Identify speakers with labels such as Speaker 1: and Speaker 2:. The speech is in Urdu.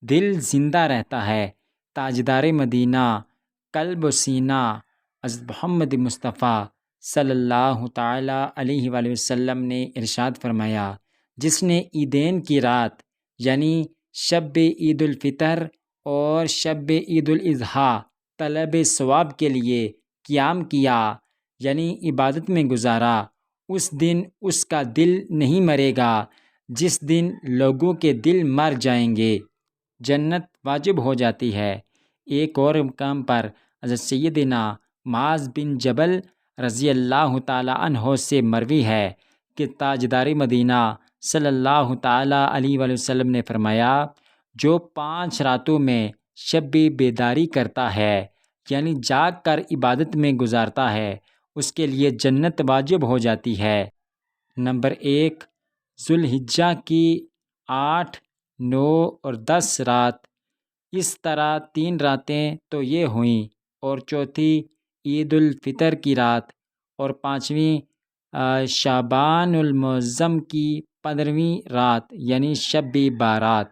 Speaker 1: دل زندہ رہتا ہے۔ تاجدار مدینہ قلب و سینہ حضرت محمد مصطفیٰ صلی اللہ تعالیٰ علیہ وآلہ وسلم نے ارشاد فرمایا، جس نے عیدین کی رات یعنی شب عید الفطر اور شب عید الاضحیٰ طلب ثواب کے لیے قیام کیا یعنی عبادت میں گزارا، اس دن اس کا دل نہیں مرے گا جس دن لوگوں کے دل مر جائیں گے، جنت واجب ہو جاتی ہے۔ ایک اور مقام پر حضرت سیدنا معاذ بن جبل رضی اللہ تعالیٰ عنہ سے مروی ہے کہ تاجدار مدینہ صلی اللہ تعالیٰ علیہ وآلہ وسلم نے فرمایا، جو 5 راتوں میں شب بیداری کرتا ہے یعنی جاگ کر عبادت میں گزارتا ہے، اس کے لیے جنت واجب ہو جاتی ہے۔ نمبر 1، ذوالحجہ کی 8، 9 اور 10 رات، اس طرح 3 راتیں تو یہ ہوئیں، اور چوتھی عید الفطر کی رات، اور 5ویں شعبان المعظم کی 15ویں رات یعنی شب بارات۔